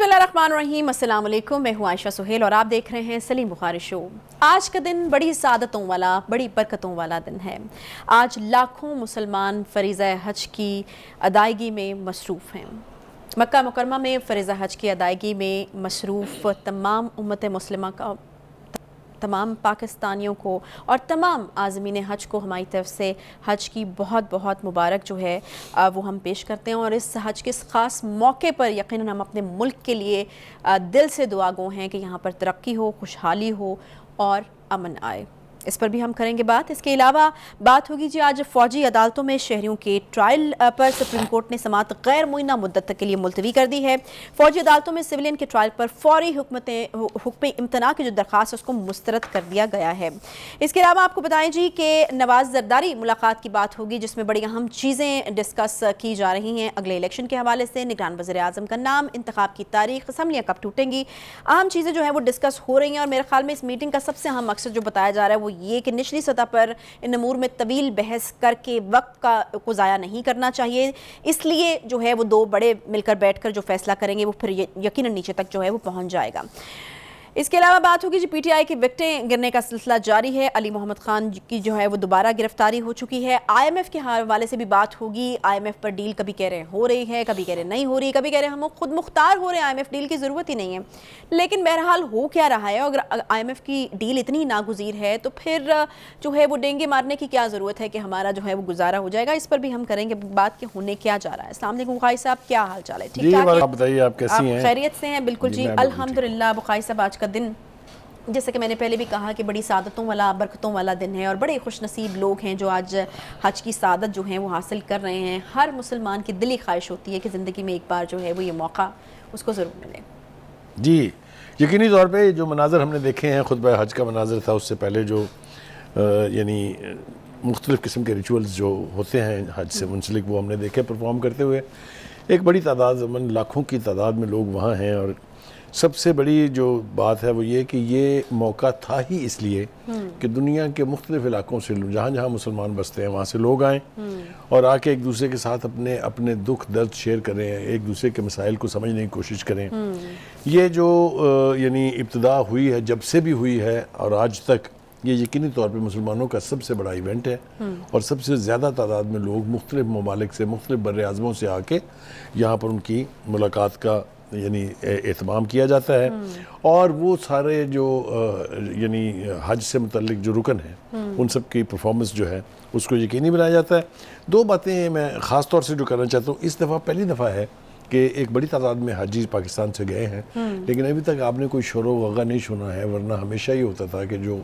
बिस्मिल्लाहिर्रहमानिर्रहीम, अस्सलाम वालेकुम। मैं हूँ आयशा सुहेल और आप देख रहे हैं सलीम बुखारी शो। आज का दिन बड़ी सादतों वाला, बड़ी बरकतों वाला दिन है। आज लाखों मुसलमान फ़रीज़ा हज की अदायगी में मसरूफ़ हैं। मक्का मुकरमा में फ़रीज़ा हज की अदायगी में मसरूफ़ तमाम उम्मत मुस्लिमा का, तमाम पाकिस्तानियों को और तमाम आज़मीन हज को हमारी तरफ से हज की बहुत बहुत मुबारक जो है वो हम पेश करते हैं। और इस हज के इस ख़ास मौके पर यकीनन हम अपने मुल्क के लिए दिल से दुआ गो हैं कि यहाँ पर तरक्की हो, खुशहाली हो और अमन आए। इस पर भी हम करेंगे बात। इसके अलावा बात होगी जी आज फ़ौजी अदालतों में शहरियों के ट्रायल पर सुप्रीम कोर्ट ने समाअत गैर मुइना मुद्दत तक के लिए मुलतवी कर दी है। फ़ौजी अदालतों में सिविलियन के ट्रायल पर फ़ौरी हुक्म इम्तना की जो दरख्वास्त है उसको मुस्तरद कर दिया गया है। इसके अलावा आपको बताएं जी कि नवाज़ ज़रदारी मुलाकात की बात होगी जिसमें बड़ी अहम चीज़ें डिस्कस की जा रही हैं। अगले इलेक्शन के हवाले से निगरान वज़ीर आज़म का नाम, इंतखाब की तारीख, असम्बलियाँ कब टूटेंगी, अहम चीज़ें जो है वो डिस्कस हो रही हैं। और मेरे ख्याल में इस मीटिंग का सबसे अहम मकसद जो बताया जा रहा है वो ये कि निचली सतह पर इन अमूर में तवील बहस करके वक्त को ज़ाया नहीं करना चाहिए। इसलिए जो है वो दो बड़े मिलकर बैठकर जो फैसला करेंगे वो फिर यकीनन नीचे तक जो है वो पहुंच जाएगा। इसके अलावा बात होगी जी पीटीआई की विकटें गिरने का सिलसिला जारी है। अली मोहम्मद खान की जो है वो दोबारा गिरफ्तारी हो चुकी है। आईएमएफ के हवाले से भी बात होगी। आईएमएफ पर डील कभी कह रहे हैं हो रही है, कभी कह रहे नहीं हो रही, कभी कह रहे हैं हम खुद मुख्तार हो रहे हैं, आईएमएफ डील की ज़रूरत ही नहीं है। लेकिन बहरहाल हो क्या रहा है, अगर आईएमएफ की डील इतनी नागुज़ीर है तो फिर जो है वो डेंगे मारने की क्या ज़रूरत है कि हमारा जो है वो गुजारा हो जाएगा। इस पर भी हम करेंगे बात कि होने क्या जा रहा है। अस्सलाम वालेकुम बुखारी साहब, क्या हाल चाल है? ठीक ठाक, आप बताइए, आप कैसी हैं? खैरियत से हैं? बिल्कुल जी, अल्हम्दुलिल्लाह। बुखारी साहब आज का दिन जैसे कि मैंने पहले भी कहा कि बड़ी सादतों वाला, बरकतों वाला दिन है और बड़े खुशनसीब लोग हैं जो आज हज की सादत जो है वो हासिल कर रहे हैं। हर मुसलमान की दिली ख्वाहिश होती है कि ज़िंदगी में एक बार जो है वो ये मौका उसको ज़रूर मिले। जी, यकीनी तौर पे जो मनाज़र हमने देखे हैं, खुतबा हज का मनाज़र था, उससे पहले जो यानी मुख्तलिफ़ किस्म के रिचुअल्स जो होते हैं हज से मुंसलिक, वो हमने देखे परफॉर्म करते हुए। एक बड़ी तादाद, लाखों की तादाद में लोग वहाँ हैं। और सबसे बड़ी जो बात है वो ये कि ये मौका था ही इसलिए कि दुनिया के मुख्तलिफ इलाकों से जहाँ जहाँ मुसलमान बसते हैं वहाँ से लोग आएँ और आके एक दूसरे के साथ अपने अपने दुख दर्द शेयर करें, एक दूसरे के मसाइल को समझने की कोशिश करें। ये जो यानी इब्तिदा हुई है, जब से भी हुई है और आज तक, ये यकीनी तौर पे मुसलमानों का सबसे बड़ा इवेंट है। और सबसे ज़्यादा तादाद में लोग मुख्तलिफ ममालिक से, मुख्तलिफ बर्रे आज़मों से आके यहाँ पर उनकी मुलाकात का यानी एहतमाम किया जाता है। और वो सारे जो यानी हज से मुतल्लिक जो रुकन हैं उन सब की परफॉर्मेंस जो है उसको यकीनी बनाया जाता है। दो बातें मैं ख़ास तौर से जो करना चाहता हूँ, इस दफ़ा पहली दफ़ा है कि एक बड़ी तादाद में हाजी पाकिस्तान से गए हैं, लेकिन अभी तक आपने कोई शोर वग़ा नहीं सुना है। वरना हमेशा ही होता था कि जो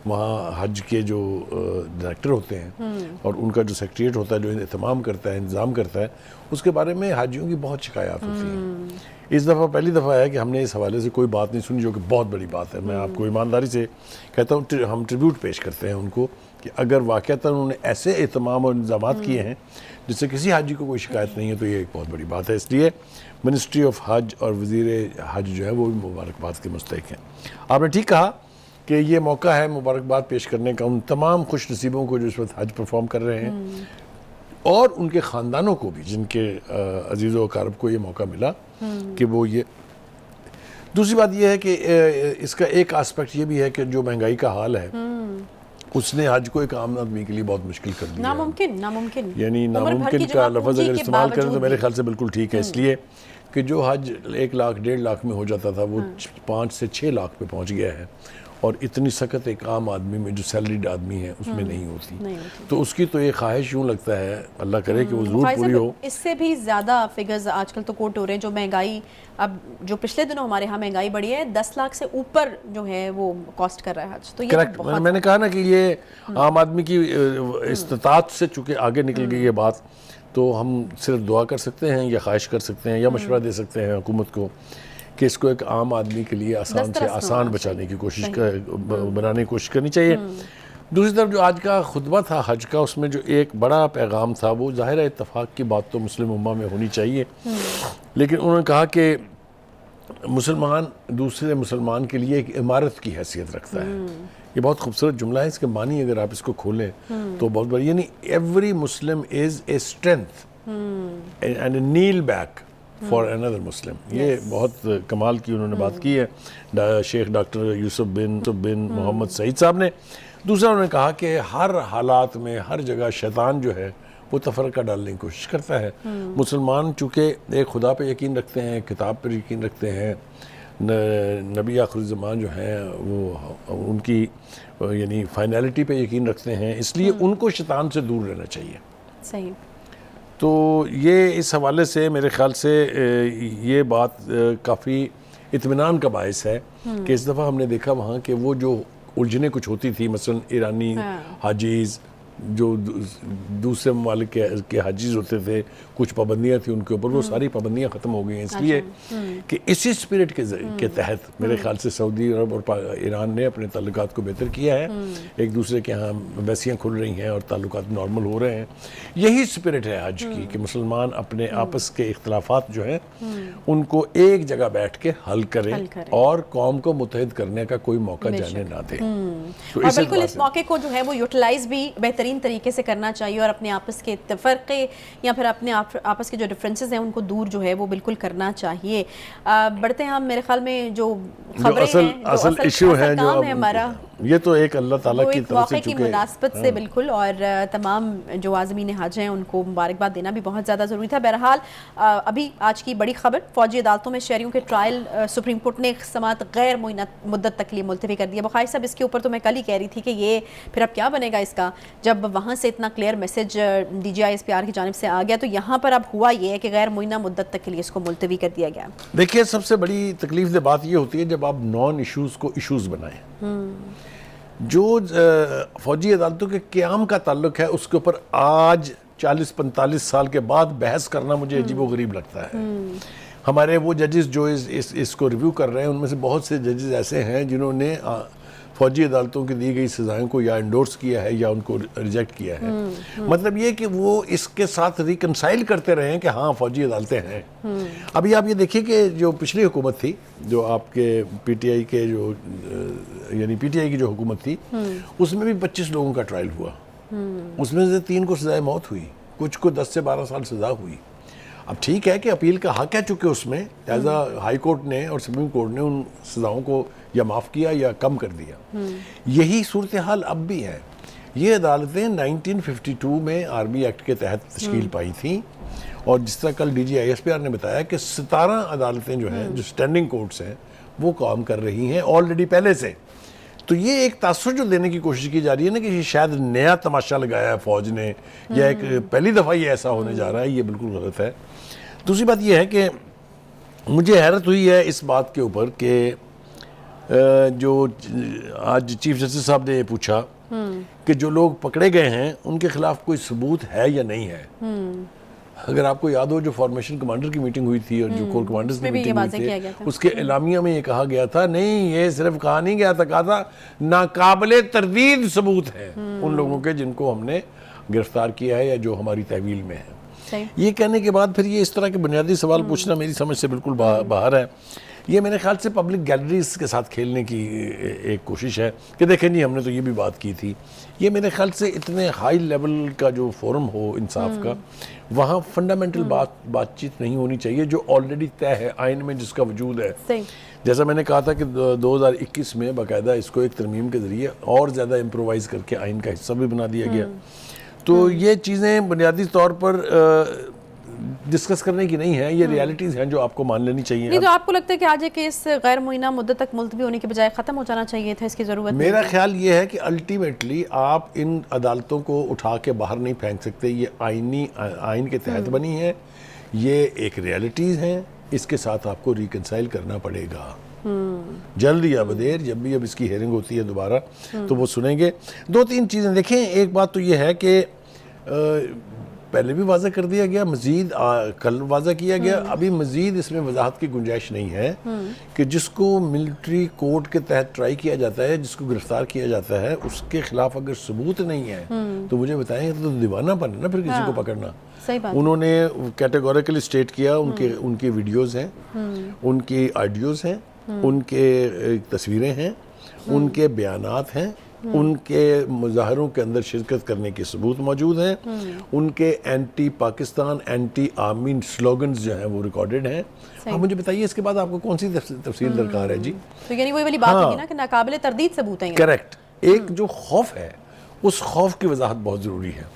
वहाँ हज के जो डायरेक्टर होते हैं और उनका जो सेक्रेटरीट होता है जो एहतमाम करता है, इंतज़ाम करता है, उसके बारे में हाजियों की बहुत शिकायत होती हैं। इस दफ़ा पहली दफ़ा है कि हमने इस हवाले से कोई बात नहीं सुनी, जो कि बहुत बड़ी बात है। मैं आपको ईमानदारी से कहता हूँ, हम ट्रिब्यूट पेश करते हैं उनको कि अगर वाक़तन उन्होंने ऐसे एहतमाम और इंतज़ाम किए हैं जिससे किसी हाजी को कोई शिकायत नहीं है, तो ये एक बहुत बड़ी बात है। इसलिए मिनिस्ट्री ऑफ हज और वज़ीर हज जो है वो भी मुबारकबाद के मुस्तहिक़ हैं। आपने ठीक कहा कि ये मौका है मुबारकबाद पेश करने का उन तमाम खुश नसीबों को जो इस वक्त हज परफॉर्म कर रहे हैं और उनके ख़ानदानों को भी, जिनके अजीज़ व अक़ारब को ये मौका मिला कि वो ये। दूसरी बात यह है कि इसका एक आस्पेक्ट ये भी है कि जो महंगाई का हाल है उसने हज को एक आम आदमी के लिए बहुत मुश्किल कर दिया। नामुमकिन यानी नामुमकिन का लफ्ज़ अगर इस्तेमाल करें तो मेरे ख्याल से बिल्कुल ठीक है। इसलिए कि जो हज 1 लाख 1.5 लाख में हो जाता था वो 5 से 6 लाख पे पहुँच गया है। और इतनी सख्त एक आम आदमी में, जो सैलरीड आदमी है, उसमें नहीं होती। तो उसकी तो ये ख्वाहिश यूँ लगता है, अल्लाह करे कि वो ज़रूर पूरी हो। इससे भी ज़्यादा फिगर्स आजकल तो कोट हो रहे हैं। जो महंगाई, अब जो पिछले दिनों हमारे यहाँ महंगाई बढ़ी है, 10 लाख से ऊपर जो है वो कॉस्ट कर रहा है हज। तो ये करेक्ट, मैंने कहा ना कि ये आम आदमी की इस्तात से चूँकि आगे निकल गई ये बात, तो हम सिर्फ दुआ कर सकते हैं या ख्वाहिश कर सकते हैं या मशवरा दे सकते हैं हुकूमत को कि इसको एक आम आदमी के लिए आसान से आसान बचाने की कोशिश बनाने की कोशिश करनी चाहिए। दूसरी तरफ जो आज का खुतबा था हज का, उसमें जो एक बड़ा पैगाम था वो ज़ाहिर है इत्तफाक की बात तो मुस्लिम उम्मा में होनी चाहिए, लेकिन उन्होंने कहा कि मुसलमान दूसरे मुसलमान के लिए एक इमारत की हैसियत रखता है। ये बहुत खूबसूरत जुमला है। इसके मानी अगर आप इसको खोलें तो बहुत बड़ी, यानी every Muslim is a strength and a kneel back for another Muslim. ये बहुत कमाल की उन्होंने बात की है Sheikh doctor Yusuf bin Mohammed Saeed साहब ने। दूसरा उन्होंने कहा कि हर हालात में हर जगह शैतान जो है वो तफरका डालने की कोशिश करता है। मुसलमान चूँकि एक खुदा पे यकीन रखते हैं, किताब पर यकीन रखते हैं, नबी आखिर ज़मान जो हैं वो उनकी यानी फाइनलिटी पे यकीन रखते हैं, इसलिए उनको शैतान से दूर रहना चाहिए। सही। तो ये इस हवाले से मेरे ख्याल से ये बात काफ़ी इत्मीनान का बायस है कि इस दफ़ा हमने देखा वहाँ कि वो जो उलझनें कुछ होती थी, मसलन ईरानी हाजीज़ जो दूसरे ममालिक के हाजीज़ होते थे, कुछ पाबंदियाँ थी उनके ऊपर, वो सारी पाबंदियाँ ख़त्म हो गई हैं। इसलिए कि इसी स्पिरिट के तहत मेरे ख्याल से सऊदी अरब और ईरान ने अपने ताल्लुकात को बेहतर किया है, एक दूसरे के यहाँ एम्बेसियाँ खुल रही हैं और ताल्लुकात नॉर्मल हो रहे हैं। यही स्पिरिट है हज की कि मुसलमान अपने आपस के इख्तलाफात जो हैं उनको एक जगह बैठ के हल करें और कौम को मुत्तहिद करने का कोई मौका जाने ना दें। तो और बिल्कुल इस मौके को जो है वो यूटिलाइज भी बेहतरीन तरीके से करना चाहिए और अपने आपस के तफरके या फिर अपने आपस के जो डिफरेंसेस हैं उनको दूर जो है वो बिल्कुल करना चाहिए। बढ़ते हैं हम, मेरे ख्याल में जो खबरें हैं, असल इशू है जो हमारा, ये तो एक अल्लाह ताला की तरफ से की मुनासबत से बिल्कुल, और तमाम जो आज़मीन हज हैं उनको मुबारकबाद देना भी बहुत ज़्यादा ज़रूरी था। बहरहाल अभी आज की बड़ी खबर, फौजी अदालतों में शहरियों के ट्रायल सुप्रीम कोर्ट ने समात गैर मुद्दत तक लिए मुलतवी कर दिया। बुखारी साहब, इसके ऊपर तो मैं कल ही कह रही थी कि ये फिर अब क्या बनेगा इसका, जब वहाँ से इतना क्लियर मैसेज DGI-SPR की जानिब से आ गया, तो यहाँ पर अब हुआ ये है कि गैर मुइना मुद्दत तक के लिए इसको मुलतवी कर दिया गया। देखिए, सबसे बड़ी तकलीफ दे बात ये होती है जब आप नॉन इशूज़ को इशूज़ बनाएं। जो फौजी अदालतों के क़याम का ताल्लुक है उसके ऊपर आज 40-45 साल के बाद बहस करना मुझे अजीबोगरीब लगता है। हमारे वो जजेस जो इसको रिव्यू कर रहे हैं उनमें से बहुत से जजेस ऐसे हैं जिन्होंने फौजी अदालतों की दी गई सज़ाओं को या इंडोर्स किया है या उनको रिजेक्ट किया है। मतलब ये कि वो इसके साथ रिकनसाइल करते रहे हैं कि हाँ फौजी अदालतें हैं। अभी आप ये देखिए कि जो पिछली हुकूमत थी, जो आपके PTI के जो यानी PTI की जो हुकूमत थी, उसमें भी 25 लोगों का ट्रायल हुआ। उसमें से 3 को सज़ाए मौत हुई, कुछ को 10 से 12 साल सज़ा हुई। अब ठीक है कि अपील का हक है, चूँकि उसमें एज हाई कोर्ट ने और सुप्रीम कोर्ट ने उन सज़ाओं को या माफ़ किया या कम कर दिया। यही सूरत हाल अब भी है। ये अदालतें 1952 में आर्मी एक्ट के तहत तश्कील पाई थी और जिस तरह कल DGI-SPR ने बताया कि 17 अदालतें जो हैं, जो स्टैंडिंग कोर्ट्स हैं, वो काम कर रही हैं ऑलरेडी पहले से। तो ये एक तासुर जो देने की कोशिश की जा रही है ना कि शायद नया तमाशा लगाया है फौज ने या एक पहली दफ़ा ये ऐसा होने जा रहा है, ये बिल्कुल गलत है। दूसरी बात ये है कि मुझे हैरत हुई है इस बात के ऊपर कि जो आज चीफ जस्टिस साहब ने ये पूछा कि जो लोग पकड़े गए हैं उनके खिलाफ कोई सबूत है या नहीं है। अगर आपको याद हो, जो फॉर्मेशन कमांडर की मीटिंग हुई थी और जो कोर कमांडर्स की मीटिंग हुई थी, उसके एलामिया में ये कहा गया था, नहीं ये सिर्फ कहा नहीं गया था, कहा था नाकाबिले तरदीद सबूत है उन लोगों के जिनको हमने गिरफ्तार किया है या जो हमारी तहवील में है। ये कहने के बाद फिर ये इस तरह के बुनियादी सवाल पूछना मेरी समझ से बिल्कुल बाहर है। ये मेरे ख्याल से पब्लिक गैलरीज के साथ खेलने की एक कोशिश है कि देखें जी हमने तो ये भी बात की थी। ये मेरे ख्याल से इतने हाई लेवल का जो फोरम हो इंसाफ का, वहाँ फंडामेंटल बातचीत नहीं होनी चाहिए जो ऑलरेडी तय है आइन में, जिसका वजूद है। जैसा मैंने कहा था कि 2021 में बाकायदा इसको एक तरमीम के ज़रिए और ज़्यादा इम्प्रोवाइज़ करके आइन का हिस्सा भी बना दिया गया। तो ये चीज़ें बुनियादी तौर पर डिस्कस करने की नहीं है, ये रियलिटीज़ हैं जो आपको मान लेनी चाहिए। नहीं तो आपको लगता है कि आज के इस गैर मुइना मुद्दत तक मुलतवी होने के बजाय ख़त्म हो जाना चाहिए था, इसकी ज़रूरत? मेरा ख्याल ये है कि अल्टीमेटली आप इन अदालतों को उठा के बाहर नहीं फेंक सकते। ये आइन के तहत बनी है, ये एक रियलिटीज़ हैं, इसके साथ आपको रिकनसाइल करना पड़ेगा जल्द या बदेर। जब भी अब इसकी हेयरिंग होती है दोबारा तो वो सुनेंगे। 2-3 चीज़ें देखें। एक बात तो ये है कि पहले भी वाज़ा कर दिया गया, मज़ीद कल वाज़ा किया गया, अभी मज़ीद इसमें वजाहत की गुंजाइश नहीं है कि जिसको मिलिट्री कोर्ट के तहत ट्राई किया जाता है, जिसको गिरफ्तार किया जाता है, उसके खिलाफ अगर सबूत नहीं है तो मुझे बताएं, तो दीवानापन है ना फिर किसी को पकड़ना। सही बात। उन्होंने कैटेगोरिकली स्टेट किया, उनके वीडियोज़ हैं, उनकी ऑडियोज़ हैं, उनके तस्वीरें हैं, उनके बयानात हैं, उनके मुजाहरों के अंदर शिरकत करने के सबूत मौजूद हैं, उनके anti Pakistan anti army slogans जो हैं वो रिकॉर्डेड हैं। अब मुझे बताइए इसके बाद आपको कौन सी तफसील दरकार है जी? तो यानी वही वाली बात है ना कि नाकाबिले तरदीद सबूत हैं। करेक्ट। एक जो खौफ है उस खौफ की वजाहत बहुत ज़रूरी है।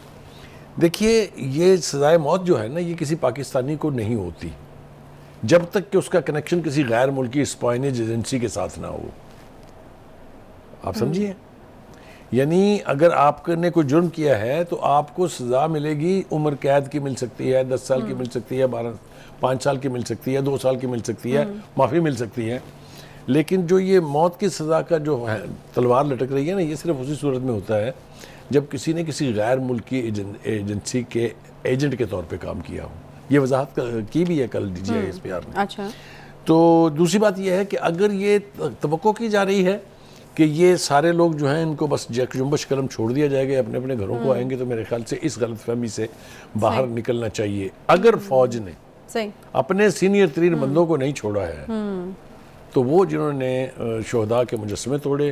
देखिए ये सजाए मौत जो है ना ये किसी पाकिस्तानी को नहीं होती जब तक कि उसका कनेक्शन किसी गैर मुल्की स्पाइनेज एजेंसी के साथ ना हो। आप समझिए, यानी अगर आपने कोई जुर्म किया है तो आपको सज़ा मिलेगी, उम्र कैद की मिल सकती है, 10 साल की मिल सकती है, 5 साल की मिल सकती है, 2 साल की मिल सकती है, माफ़ी मिल सकती है। लेकिन जो ये मौत की सज़ा का जो है तलवार लटक रही है ना, ये सिर्फ उसी सूरत में होता है जब किसी ने किसी गैर मुल्की एजेंसी के एजेंट के तौर पे काम किया हो। ये वजाहत की भी है कल DGISPR ने। अच्छा। तो दूसरी बात यह है कि अगर ये तवक्को की जा रही है कि ये सारे लोग जो हैं इनको बस जुम्बश कलम छोड़ दिया जाएगा, अपने अपने घरों को आएंगे, तो मेरे ख्याल से इस गलतफहमी से बाहर निकलना चाहिए। अगर फौज ने अपने सीनियर तरीन बंदों को नहीं छोड़ा है तो वो जिन्होंने शोहदा के मुजस्समे तोड़े,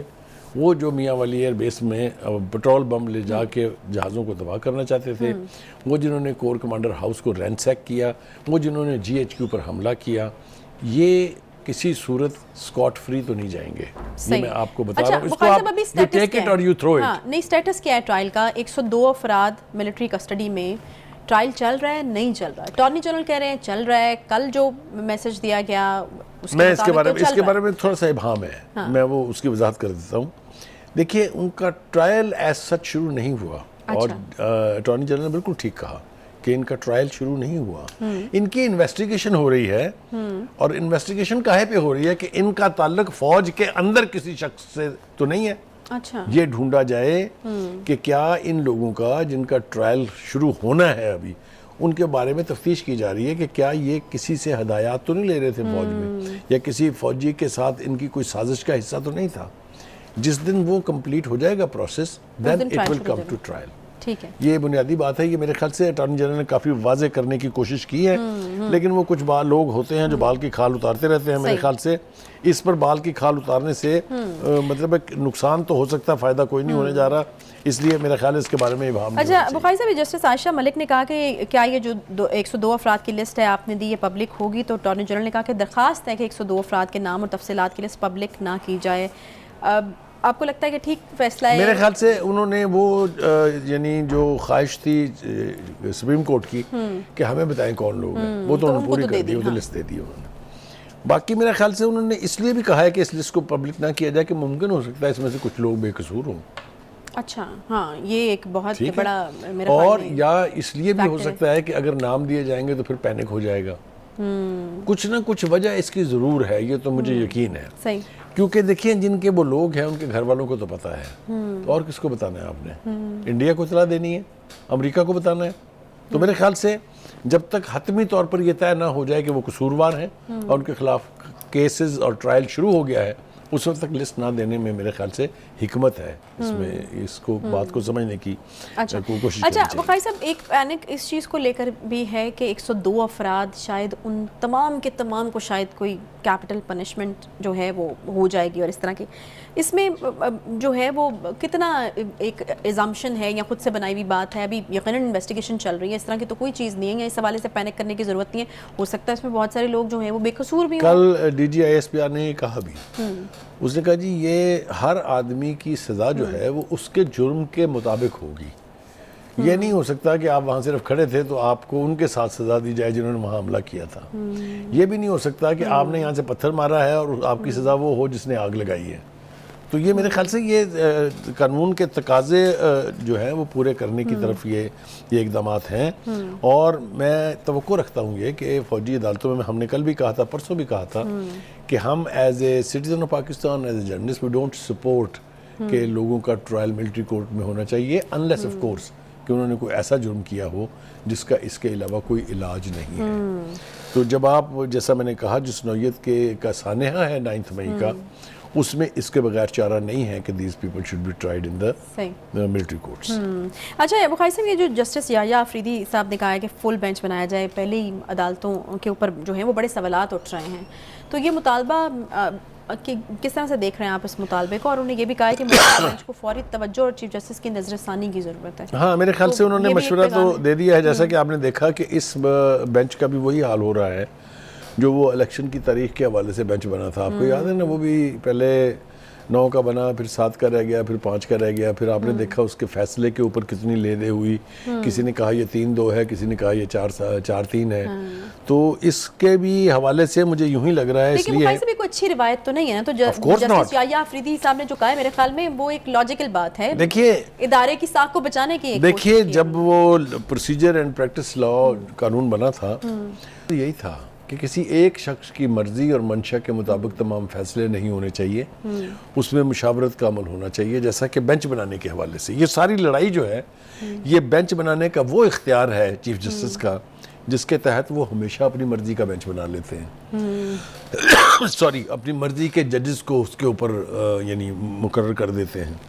वो जो मियाँ वाली एयर बेस में पेट्रोल बम ले जाके जहाज़ों को तबाह करना चाहते थे, वो जिन्होंने कोर कमांडर हाउस को रैंसैक किया, वो जिन्होंने GHQ पर हमला किया, ये किसी सूरत स्कॉट फ्री तो नहीं जाएंगे। ये मैं आपको बता रहा हूँ। इसको आप यू टेक इट और यू थ्रो इट। नहीं, स्टेटस क्या है ट्रायल का? 102 अफराद मिलिट्री कस्टडी में, ट्रायल चल रहा है नहीं चल रहा है? अटॉर्नी जनरल कह रहे हैं चल रहा है। कल जो मैसेज दिया गया मैं इसके बारे में थोड़ा सा इबाम है। हाँ। मैं वो उसकी वजाहत कर देता हूँ। देखिए उनका ट्रायल एज सच शुरू नहीं हुआ। अच्छा। और अटॉर्नी जनरल ने बिल्कुल ठीक कहा कि इनका ट्रायल शुरू नहीं हुआ, इनकी इन्वेस्टिगेशन हो रही है। और इन्वेस्टिगेशन काहे पे हो रही है कि इनका ताल्लुक फौज के अंदर किसी शख्स से तो नहीं है। अच्छा। ये ढूंढा जाए कि क्या इन लोगों का जिनका ट्रायल शुरू होना है अभी, उनके बारे में तफ्तीश की जा रही है कि क्या ये किसी से हदायत तो नहीं ले रहे थे फौज में, या किसी फौजी के साथ इनकी कोई साजिश का हिस्सा तो नहीं था। जिस दिन वो कंप्लीट हो जाएगा process, then it will come to trial. ठीक है, ये बुनियादी बात है। ये मेरे ख्याल से अटॉर्नी जनरल ने काफ़ी वाजे करने की कोशिश की है, लेकिन वो कुछ लोग होते हैं जो बाल की खाल उतारते रहते हैं। मेरे ख्याल से इस पर बाल की खाल उतारने से मतलब नुकसान तो हो सकता है, फ़ायदा कोई नहीं होने जा रहा, इसलिए मेरा ख्याल है इसके बारे में इबाम। अच्छा बुखारी साहब, जस्टिस आयशा मलिक ने कहा कि क्या ये जो 102 अफराद की लिस्ट है आपने दी, ये पब्लिक होगी? तो अटॉर्नी जनरल ने कहा कि दरख्वास्त है कि 102 अफराद के नाम और तफसीलात की लिस्ट पब्लिक ना की जाए। आपको लगता है कि ठीक फैसला है? मेरे ख्याल से उन्होंने वो यानी जो ख्वाहिश थी सुप्रीम कोर्ट की कि हमें बताएं कौन लोग हैं, वो तो उन्होंने पूरी कर दी, वो तो लिस्ट दे दी उन्होंने। बाकी मेरे ख्याल से उन्होंने इसलिए भी कहा है कि इस लिस्ट को पब्लिक ना किया जाए कि मुमकिन हो सकता है इसमें से कुछ लोग बेकसूर हों। अच्छा, हाँ, ये एक बहुत बड़ा मेरा और या इसलिए भी हो सकता है कि अगर नाम दिए जाएंगे तो फिर पैनिक हो जाएगा। कुछ ना कुछ वजह इसकी ज़रूर है, ये तो मुझे यकीन है। सही। क्योंकि देखिए जिनके वो लोग हैं उनके घर वालों को तो पता है, तो और किसको बताना है आपने? इंडिया को इतला देनी है, अमेरिका को बताना है। तो मेरे ख्याल से जब तक हतमी तौर पर यह तय ना हो जाए कि वो कसूरवार हैं और उनके खिलाफ केसेस और ट्रायल शुरू हो गया है, उस वक्त तक लिस्ट ना देने में मेरे ख्याल से हिकमत है। इसमें इसको बात को समझने की कोशिश। अच्छा बुखारी साहब, एक पैनिक इस चीज़ को लेकर भी है कि 102 अफराद, शायद उन तमाम के तमाम को शायद कोई कैपिटल पनिशमेंट जो है वो हो जाएगी, और इस तरह की इसमें जो है वो कितना एक एजम्पशन है या खुद से बनाई हुई बात है? अभी यकीनन इन्वेस्टिगेशन चल रही है, इस तरह की तो कोई चीज़ नहीं है, इस हवाले से पैनिक करने की ज़रूरत नहीं है। हो सकता है इसमें बहुत सारे लोग जो हैं वो बेकसूर भी। कल DGISPR ने कहा भी, उसने कहा जी ये हर आदमी की सज़ा जो है वो उसके जुर्म के मुताबिक होगी। ये नहीं हो सकता कि आप वहाँ सिर्फ खड़े थे तो आपको उनके साथ सज़ा दी जाए जिन्होंने वहाँ हमला किया था। ये भी नहीं हो सकता कि आपने यहाँ से पत्थर मारा है और आपकी सज़ा वो हो जिसने आग लगाई है। तो ये मेरे ख्याल से ये कानून के तकाजे जो हैं वो पूरे करने की तरफ ये इक़दामात हैं। और मैं तवक्को रखता हूँ ये कि फ़ौजी अदालतों में हमने कल भी कहा था, परसों भी कहा था कि हम as a citizen of Pakistan, as a journalist, we don't support कि लोगों का ट्रायल मिलिट्री कोर्ट में होना चाहिए, अनलेस ऑफ कोर्स कि उन्होंने कोई ऐसा जुर्म किया हो जिसका इसके अलावा कोई इलाज नहीं है। तो जब आप, जैसा मैंने कहा, जिस नौयत के का सानेहा है 9 मई का, उसमें इसके बगैर चारा नहीं है कि these people should be tried in the military courts. अच्छा बुखारी साहब, ये जो जस्टिस याया अफरीदी साहब ने कहा है कि फुल बेंच बनाया जाए, पहले ही अदालतों के ऊपर जो है वो बड़े सवालात उठ रहे हैं, तो ये मुतालबा कि किस तरह से देख रहे हैं आप इस मुतालबे को, और उन्हें ये भी कहा है कि बेंच को फौरी तवज्जो और चीफ जस्टिस की नजरसानी की ज़रूरत है। हाँ, मेरे ख्याल से उन्होंने मशवरा तो दे दिया है, जैसा कि आपने देखा कि इस बेंच का भी वही हाल हो रहा है जो वो इलेक्शन की तारीख के हवाले से बेंच बना था। आपको याद है ना, वो भी पहले 9 का बना, फिर 7 का रह गया, फिर 5 का रह गया, फिर आपने देखा उसके फैसले के ऊपर कितनी ले-दे हुई। किसी ने कहा ये 3-2 है, किसी ने कहा ये 4-3 है। तो इसके भी हवाले से मुझे यूं ही लग रहा है, इसलिए लेकिन भी कोई अच्छी रिवायत तो नहीं है ना, तो जस्टिस याह्या अफरीदी साहब ने जो कहा है मेरे ख्याल में वो एक लॉजिकल बात है। देखिए, इदारे की साख को बचाने की देखिए जब वो प्रोसीजर एंड प्रैक्टिस लॉ कानून बना था तो यही था कि किसी एक शख्स की मर्जी और मंशा के मुताबिक तमाम फैसले नहीं होने चाहिए, उसमें मुशावरत का अमल होना चाहिए। जैसा कि बेंच बनाने के हवाले से ये सारी लड़ाई जो है, ये बेंच बनाने का वो इख्तियार है चीफ जस्टिस का जिसके तहत वो हमेशा अपनी मर्जी का बेंच बना लेते हैं। सॉरी, अपनी मर्जी के जजेस को उसके ऊपर यानी मुकर्रर कर देते हैं।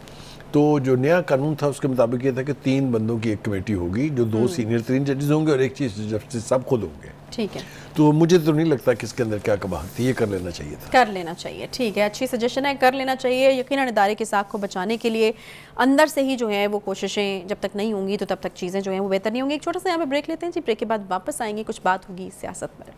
तो जो नया कानून था उसके मुताबिक ये था कि 3 बंदों की एक कमेटी होगी, जो 2 सीनियर 3 जजेस होंगे और एक चीफ जस्टिस, सब खुद होंगे। ठीक है, तो मुझे तो नहीं लगता कि इसके अंदर क्या कबाहत थी, ये कर लेना चाहिए था। कर लेना चाहिए, ठीक है, अच्छी सजेशन है, कर लेना चाहिए। यकीनन इदारे की साख को बचाने के लिए अंदर से ही जो है वो कोशिशें जब तक नहीं होंगी तो तब तक चीज़ें जो हैं वो बेहतर नहीं होंगी। एक छोटा सा यहाँ पे ब्रेक लेते हैं जी, ब्रेक के बाद वापस आएंगे, कुछ बात होगी सियासत पर।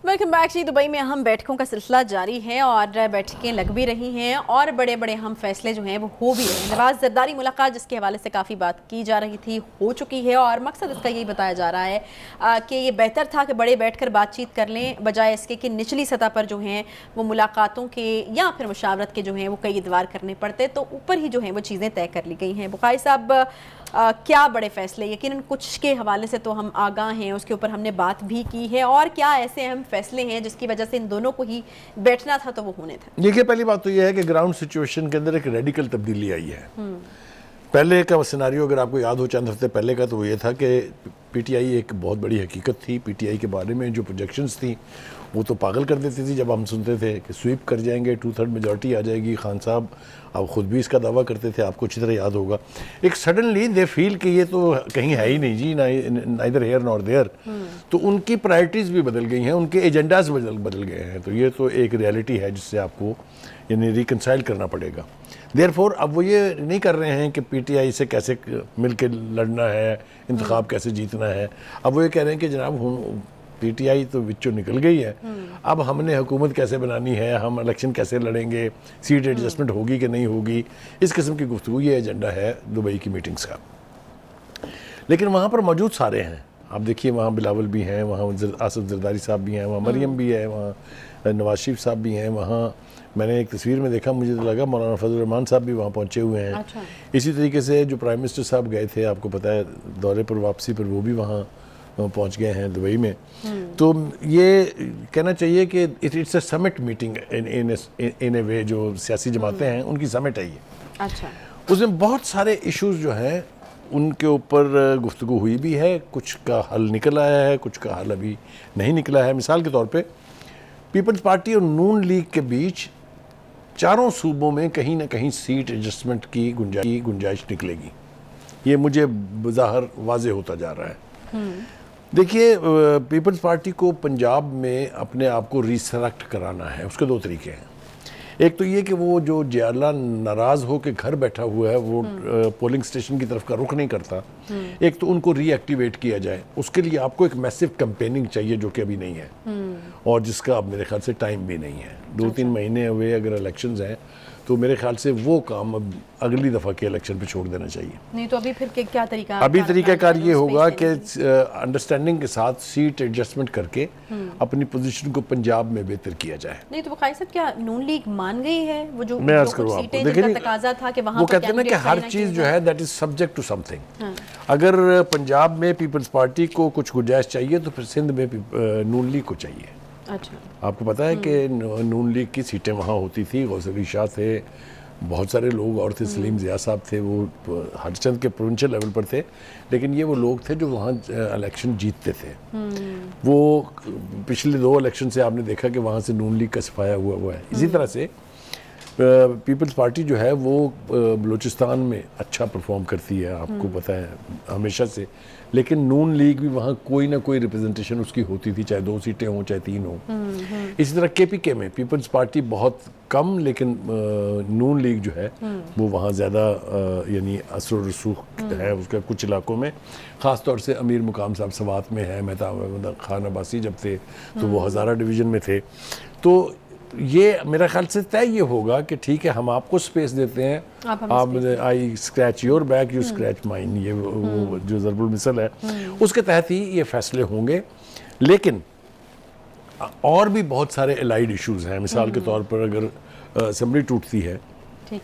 वेलकम बैक जी। दुबई में अहम बैठकों का सिलसिला जारी है और बैठकें लग भी रही हैं और बड़े बड़े अहम फैसले जो हैं वो हो भी रहे हैं। नवाज जरदारी मुलाकात जिसके हवाले से काफ़ी बात की जा रही थी, हो चुकी है और मकसद इसका यही बताया जा रहा है कि ये बेहतर था कि बड़े बैठकर बातचीत कर लें, बजाय इसके कि निचली सतह पर जो हैं वो मुलाकातों के या फिर मुशावरत के जो हैं वो कई इतवार करने पड़ते, तो ऊपर ही जो हैं वो चीज़ें तय कर ली गई हैं। बुखारी साहब, क्या बड़े फैसले, यकीनन कुछ के हवाले से तो हम आगाह हैं, उसके ऊपर हमने बात भी की है, और क्या ऐसे अहम फैसले हैं जिसकी वजह से इन दोनों को ही बैठना था तो वो होने था? देखिए, पहली बात तो ये है कि ग्राउंड सिचुएशन के अंदर एक रेडिकल तब्दीली आई है। पहले का सिनारियो अगर आपको याद हो, चंद हफ्ते पहले का, तो वो ये था कि पीटीआई एक बहुत बड़ी हकीकत थी। पीटीआई के बारे में जो प्रोजेक्शंस थी वो तो पागल कर देती थी जब हम सुनते थे कि स्वीप कर जाएंगे, 2/3 मेजॉरिटी आ जाएगी। खान साहब अब खुद भी इसका दावा करते थे, आपको अच्छी तरह याद होगा। एक सडनली दे फील कि ये तो कहीं है ही नहीं जी, नाइदर हेयर नॉर देयर। तो उनकी प्रायोरिटीज़ भी बदल गई हैं, उनके एजेंडाज बदल गए हैं। तो ये तो एक रियलिटी है जिससे आपको यानी रिकनसाइल करना पड़ेगा। देयरफॉर अब वो ये नहीं कर रहे हैं कि पीटीआई से कैसे मिल के लड़ना है, इंतखाब कैसे जीतना है। अब वो ये कह रहे हैं कि जनाब पीटीआई तो विचों निकल गई है, अब हमने हुकूमत कैसे बनानी है, हम इलेक्शन कैसे लड़ेंगे, सीट एडजस्टमेंट होगी कि नहीं होगी, इस किस्म की गुफ्तगू ये एजेंडा है दुबई की मीटिंग्स का। लेकिन वहाँ पर मौजूद सारे हैं, आप देखिए, वहाँ बिलावल भी हैं, वहाँ आसिफ जरदारी साहब भी हैं, वहाँ मरियम भी है, वहाँ नवाज शरीफ साहब भी हैं, वहाँ मैंने एक तस्वीर में देखा, मुझे तो लगा मौलाना फजल रहमान साहब भी वहाँ पहुँचे हुए हैं। अच्छा। इसी तरीके से जो प्राइम मिनिस्टर साहब गए थे, आपको पता है, दौरे पर वापसी पर, वो भी वहाँ पहुंच गए हैं दुबई में। तो ये कहना चाहिए कि it's a summit meeting in a way. जो सियासी जमातें हैं उनकी समिट है ये। अच्छा। उसमें बहुत सारे इश्यूज जो हैं उनके ऊपर गुफ्तगू हुई भी है, कुछ का हल निकल आया है, कुछ का हल अभी नहीं निकला है। मिसाल के तौर पे पीपल्स पार्टी और नून लीग के बीच चारों सूबों में कहीं ना कहीं सीट एडजस्टमेंट की गुंजाइश निकलेगी, ये मुझे बज़ाहिर वाज़ेह होता जा रहा है। देखिए, पीपल्स पार्टी को पंजाब में अपने आप को रिसरेक्ट कराना है, उसके 2 तरीके हैं। एक तो ये कि वो जो जियाला नाराज़ हो के घर बैठा हुआ है, वो पोलिंग स्टेशन की तरफ का रुख नहीं करता। एक तो उनको रीएक्टिवेट किया जाए, उसके लिए आपको एक मैसिव कैंपेनिंग चाहिए जो कि अभी नहीं है, और जिसका अब मेरे ख्याल से टाइम भी नहीं है। 2-3 महीने हुए अगर इलेक्शंस हैं तो मेरे ख्याल से वो काम अब अगली दफ़ा के इलेक्शन पे छोड़ देना चाहिए। नहीं तो अभी फिर क्या तरीका? अभी तरीकाकार ये होगा कि अंडरस्टैंडिंग के साथ सीट एडजस्टमेंट करके अपनी पोजीशन को पंजाब में बेहतर किया जाए। नहीं तो बुखारी साहब, क्या नून लीग मान गई है वो जो मैं अर्ज करूँ आपको, देखिए तकाजा था कि वहाँ वो कहते हैं ना कि हर चीज़ जो है that is subject to something. अगर पंजाब में पीपल्स पार्टी को कुछ गुंजाइश चाहिए तो फिर सिंध में नून लीग को चाहिए। अच्छा। आपको पता है कि नून लीग की सीटें वहाँ होती थी, गौसर अली शाह थे, बहुत सारे लोग और थे, सलीम ज़िया साहब थे, वो हरचंद के प्रोविंशियल लेवल पर थे, लेकिन ये वो लोग थे जो वहाँ इलेक्शन जीतते थे। वो पिछले 2 इलेक्शन से आपने देखा कि वहाँ से नून लीग का सफाया हुआ है। इसी तरह से पीपल्स पार्टी जो है वो बलूचिस्तान में अच्छा परफॉर्म करती है, आपको पता है हमेशा से, लेकिन नून लीग भी वहाँ कोई ना कोई रिप्रेजेंटेशन उसकी होती थी, चाहे 2 सीटें हों चाहे 3 हों। इसी तरह केपीके में पीपल्स पार्टी बहुत कम, लेकिन नून लीग जो है वो वहाँ ज़्यादा यानी असर रसूख है उसका कुछ इलाकों में, ख़ास तौर से अमीर मुकाम साहब सवात में है, मेहताब खान अब्बासी जब थे तो वो हज़ारा डिवीज़न में थे। तो ये मेरा ख्याल से तय ये होगा कि ठीक है हम आपको स्पेस देते हैं, आप आई scratch your back you scratch mine, ये वो जो ज़रबुल मिसल है उसके तहत ही ये फैसले होंगे। लेकिन और भी बहुत सारे एलाइड इश्यूज हैं, मिसाल के तौर पर अगर असेंबली टूटती है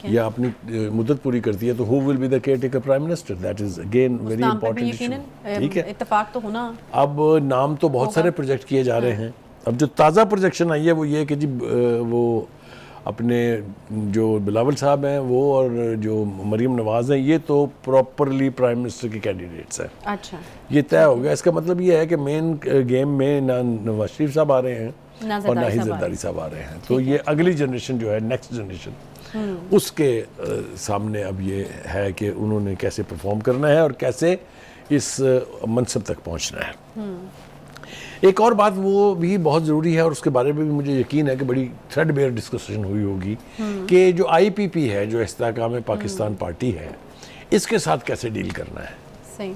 या अपनी मुद्दत पूरी करती है तो who will be the caretaker prime minister, that is again very important issue. ठीक है, इत्तेफाक तो होना। अब नाम तो बहुत सारे प्रोजेक्ट किए जा रहे हैं। अब जो ताज़ा प्रोजेक्शन आई है वो ये कि जी वो अपने जो बिलावल साहब हैं वो और जो मरीम नवाज़ हैं ये तो प्रॉपरली प्राइम मिनिस्टर के कैंडिडेट्स हैं। अच्छा, ये तय हो गया। इसका मतलब ये है कि मेन गेम में ना नवाज शरीफ साहब आ रहे हैं और ना ही जरदारी साहब आ रहे हैं। तो ये अगली जनरेशन जो है, नेक्स्ट जनरेशन, उसके सामने अब ये है कि उन्होंने कैसे परफॉर्म करना है और कैसे इस मनसब तक पहुंचना है। एक और बात वो भी बहुत ज़रूरी है और उसके बारे में भी मुझे यकीन है कि बड़ी थ्रेडबेयर डिस्कशन हुई होगी कि जो आईपीपी है, जो इस्तेहकाम पाकिस्तान पार्टी है, इसके साथ कैसे डील करना है। सही।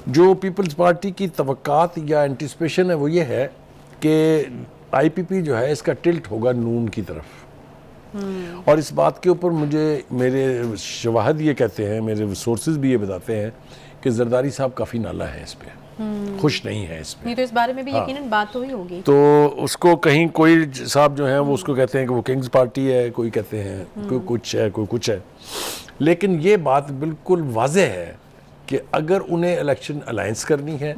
जो पीपल्स पार्टी की तवक्कात या एंटिसिपेशन है वो ये है कि आईपीपी जो है इसका टिल्ट होगा नून की तरफ। और इस बात के ऊपर मुझे मेरे शवाहद ये कहते हैं, मेरे सोर्सेज भी ये बताते हैं कि जरदारी साहब काफ़ी नाला है इस पर, खुश नहीं है इस पे। तो इस बारे में भी यकीनन बात तो ही होगी। तो उसको कहीं कोई साहब जो हैं वो उसको कहते हैं कि वो किंग्स पार्टी है, कोई कहते हैं कोई कुछ है, कोई कुछ है। लेकिन ये बात बिल्कुल वाज़ेह है कि अगर उन्हें इलेक्शन अलायंस करनी है,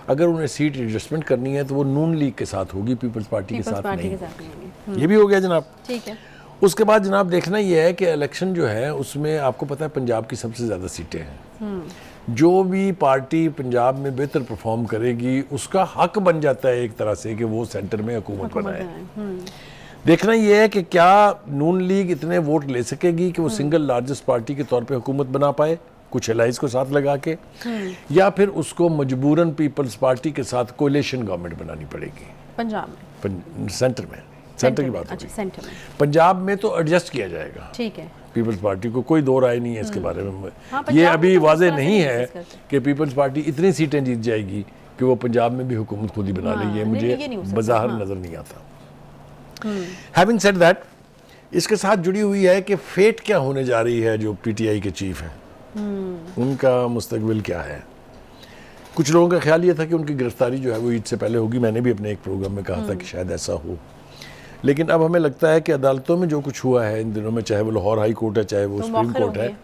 अगर उन्हें सीट एडजस्टमेंट करनी है तो वो नून लीग के साथ होगी, पीपल्स पार्टी के साथ नहीं। ये भी हो गया जनाब। ठीक है। उसके बाद जनाब देखना ये है कि इलेक्शन जो है उसमें आपको पता है पंजाब की सबसे ज़्यादा सीटें हैं। जो भी पार्टी पंजाब में बेहतर परफॉर्म करेगी उसका हक बन जाता है एक तरह से कि वो सेंटर में हुकूमत बनाए। देखना यह है कि क्या नून लीग इतने वोट ले सकेगी कि वो सिंगल लार्जेस्ट पार्टी के तौर पे हुकूमत बना पाए कुछ एलाइज को साथ लगा के, या फिर उसको मजबूरन पीपल्स पार्टी के साथ कोलिशन गवर्नमेंट बनानी पड़ेगी पंजाब में, सेंटर में। सेंटर की बात होगी। सेंटर में पंजाब में तो एडजस्ट किया जाएगा। ठीक है। पीपल्स पार्टी को कोई दो राय नहीं है इसके बारे में। ये अभी वाजे नहीं है कि पीपल्स पार्टी इतनी सीटें जीत जाएगी कि वो पंजाब में भी हुकूमत खुद ही बना लेगी। मुझे बाजार नजर नहीं आता। हैविंग सेड दैट, इसके साथ जुड़ी हुई है कि फेट क्या होने जा रही है जो पीटीआई के चीफ हैं, उनका मुस्तकबिल क्या है। कुछ लोगों का ख्याल ये था कि उनकी गिरफ्तारी जो है वो ईद से पहले होगी। मैंने भी अपने एक प्रोग्राम में कहा था कि शायद ऐसा हो, लेकिन अब हमें लगता है कि अदालतों में जो कुछ हुआ है इन दिनों में, चाहे वो लाहौर हाई कोर्ट है चाहे वो सुप्रीम कोर्ट है,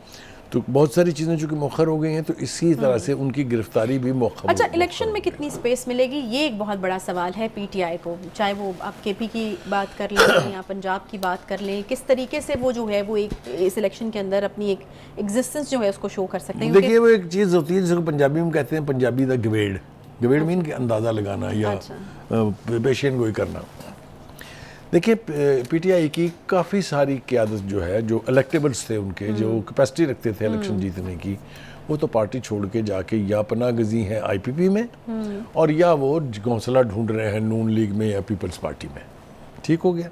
तो बहुत सारी चीज़ें जो कि मौखर हो गई हैं, तो इसी तरह से उनकी गिरफ्तारी भी मौखर। अच्छा, इलेक्शन में कितनी स्पेस मिलेगी ये एक बहुत बड़ा सवाल है पीटीआई को। चाहे वो आप केपी की बात कर लें या पंजाब की बात कर लें, किस तरीके से वो जो है वो एक इस इलेक्शन के अंदर अपनी एक एग्जिस्टेंस जो है उसको शो कर सकते हैं। देखिए वो एक चीज़ होती है जिसको पंजाबी में कहते हैं, पंजाबी द गवेड़। गवेड़ मीन के अंदाज़ा लगाना या पेशन गोई करना। देखिए पीटीआई की काफ़ी सारी क़यादत जो है, जो इलेक्टेबल्स थे उनके, जो कैपेसिटी रखते थे इलेक्शन जीतने की, वो तो पार्टी छोड़ के जाके या पनाह गजी हैं आईपीपी में और या वो घोंसला ढूंढ रहे हैं नून लीग में या पीपल्स पार्टी में। ठीक हो गया।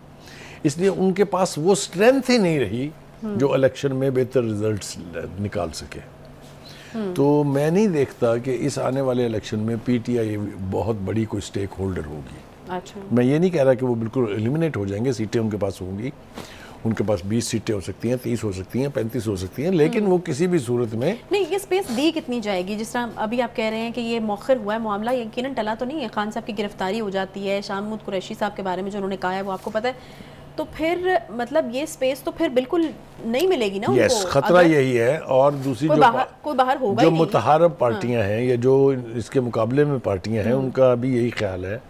इसलिए उनके पास वो स्ट्रेंथ ही नहीं रही जो इलेक्शन में बेहतर रिजल्ट्स निकाल सके। तो मैं नहीं देखता कि इस आने वाले इलेक्शन में पीटीआई बहुत बड़ी कोई स्टेक होल्डर होगी। अच्छा। मैं ये नहीं कह रहा कि वो बिल्कुल एलिमिनेट हो जाएंगे, सीटें उनके पास होंगी, उनके पास 20 सीटें हो सकती हैं, 30 हो सकती हैं, 35 हो सकती हैं, लेकिन वो किसी भी सूरत में नहीं। ये स्पेस दी कितनी जाएगी? जिस तरह अभी आप कह रहे हैं कि ये मौखर हुआ है मामला, यकीनन टला तो नहीं है। खान साहब की गिरफ्तारी हो जाती है, शाह महमूद कुरैशी साहब के बारे में जो उन्होंने कहा है वो आपको पता है, तो फिर मतलब ये स्पेस तो फिर बिल्कुल नहीं मिलेगी ना उनको। खतरा यही है। और दूसरी कोई बाहर होगा जो मुतहारब पार्टियां हैं या जो इसके मुकाबले में पार्टियां हैं, उनका भी यही ख्याल है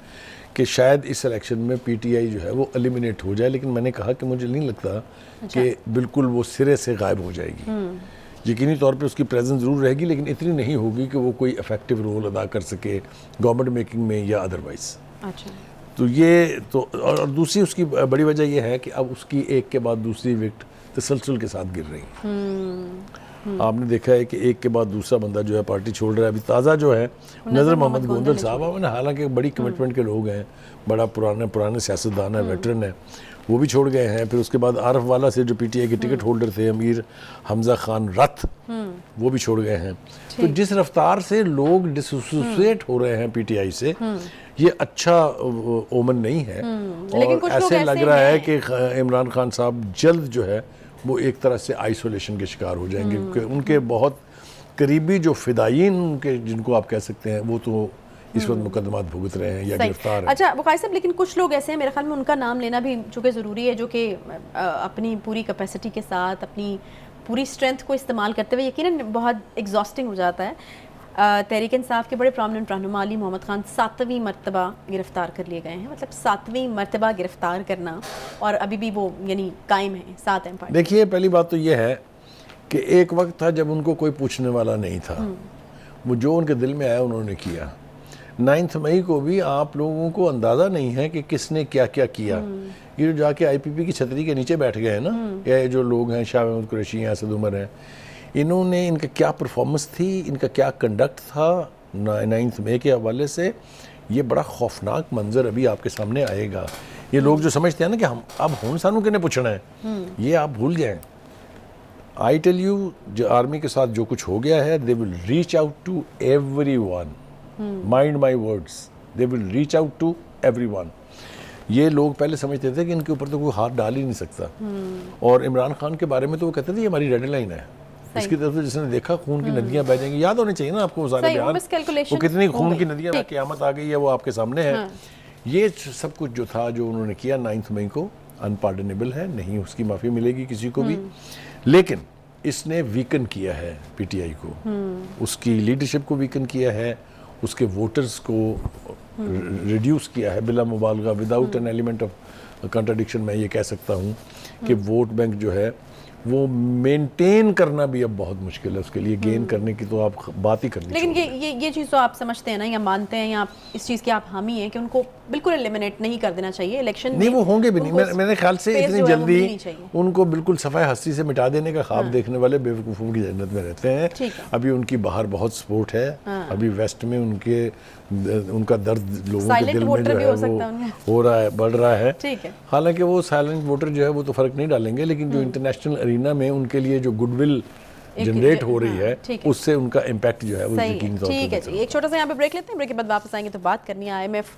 कि शायद इस इलेक्शन में पीटीआई जो है वो एलिमिनेट हो जाए। लेकिन मैंने कहा कि मुझे नहीं लगता कि बिल्कुल वो सिरे से गायब हो जाएगी। यकीनी तौर पे उसकी प्रेजेंस ज़रूर रहेगी, लेकिन इतनी नहीं होगी कि वो कोई इफेक्टिव रोल अदा कर सके गवर्नमेंट मेकिंग में या अदरवाइज। अच्छा। तो ये तो और दूसरी उसकी बड़ी वजह यह है कि अब उसकी एक के बाद दूसरी विकेट तसलसल के साथ गिर रही है। आपने देखा है कि एक के बाद दूसरा बंदा जो है पार्टी छोड़ रहा है। अभी ताज़ा जो है नज़र मोहम्मद गोंदल साहब, उन्होंने हालांकि बड़ी कमिटमेंट के लोग हैं, बड़ा पुराने सियासतदान है, वेटरन है, वो भी छोड़ गए हैं। फिर उसके बाद आरफ वाला से जो पीटीआई के टिकट होल्डर थे अमीर हमजा खान रथ, वो भी छोड़ गए हैं। तो जिस रफ्तार से लोग डिसोसिएट हो रहे हैं पीटीआई से, ये अच्छा ओमन नहीं है। और ऐसे लग रहा है कि इमरान खान साहब जल्द जो है वो एक तरह से आइसोलेशन के शिकार हो जाएंगे, क्योंकि उनके बहुत करीबी जो फिदायीन उनके जिनको आप कह सकते हैं वो तो इस वक्त मुकदमात भुगत रहे हैं या गिरफ्तार हैं। अच्छा बुखारी साहब, लेकिन कुछ लोग ऐसे हैं, मेरे ख्याल में उनका नाम लेना भी चूँकि ज़रूरी है, जो कि अपनी पूरी कैपेसिटी के साथ अपनी पूरी स्ट्रेंथ को इस्तेमाल करते हुए यकीनन बहुत एग्जॉस्टिंग हो जाता है। तहरीक इंसाफ के बड़े प्रोमिनेंट रहनुमा अली मोहम्मद खान 7वीं मरतबा गिरफ़्तार कर लिए गए हैं। मतलब 7वीं मरतबा गिरफ़्तार करना, और अभी भी वो यानी कायम है 7 एम। देखिए, पहली बात तो ये है कि एक वक्त था जब उनको कोई पूछने वाला नहीं था, वो जो उनके दिल में आया उन्होंने किया। 9 मई को भी आप लोगों को अंदाज़ा नहीं है कि किसने क्या क्या किया। ये जो जाके आईपीपी की छतरी के नीचे बैठ गए हैं ना, ये जो लोग हैं, शाह महमूद कुरैशी हैं, असद उमर हैं, इन्होंने, इनका क्या परफॉर्मेंस थी, इनका क्या कंडक्ट था 9 मई के हवाले से, ये बड़ा खौफनाक मंजर अभी आपके सामने आएगा। ये लोग जो समझते हैं ना कि हम अब हुन सानू किन्हें पूछना है, ये आप भूल जाएं। आई टेल यू, जो आर्मी के साथ जो कुछ हो गया है, they will reach out to everyone, mind my words, they will reach out to everyone. ये लोग पहले समझते थे कि इनके ऊपर तो कोई हाथ डाल ही नहीं सकता, और इमरान खान के बारे में तो वो कहते थे ये हमारी रेड लाइन है, इसकी तरफ से जिसने देखा खून की नदियां बह जाएंगी। याद होने चाहिए ना आपको वो सारे बयान, वो कितनी खून की नदियां, क़यामत आ गई है, वो आपके सामने है। ये सब कुछ जो था, जो उन्होंने किया 9 मई को, अनपार्डनेबल है, नहीं उसकी माफ़ी मिलेगी किसी को भी। लेकिन इसने वीकन किया है पीटीआई को, उसकी लीडरशिप को वीकन किया है, उसके वोटर्स को रिड्यूस किया है बिला मुबालगा, without an element of contradiction. मैं ये कह सकता हूँ कि वोट बैंक जो है वो मेंटेन करना भी अब बहुत मुश्किल है, उसके लिए गेन करने की तो आप बात ही करनी। लेकिन ये चीज़ तो आप समझते हैं ना, या मानते हैं, या आप इस चीज़ के आप हामी हैं कि उनको बिल्कुल एलिमिनेट नहीं कर देना चाहिए इलेक्शन नहीं, वो होंगे भी नहीं। मेरे ख्याल से इतनी जल्दी उनको बिल्कुल सफ़ाई हस्ती से मिटा देने का ख्वाब देखने वाले बेवकूफ़ों की जन्नत में रहते हैं। अभी उनकी बाहर बहुत सपोर्ट है, अभी वेस्ट में उनका दर्द लोगों के दिल में जो है वो हो रहा है, बढ़ रहा है। हालांकि वो साइलेंट वोटर जो है वो तो फ़र्क नहीं डालेंगे, लेकिन जो इंटरनेशनल अरीना में उनके लिए जो गुडविल जनरेट हो रही है, उससे उनका इम्पैक्ट जो है वो यकीनी तौर पे। ठीक है जी, एक छोटा सा यहाँ पे ब्रेक लेते हैं, ब्रेक के बाद वापस आएंगे तो बात करनी है आईएमएफ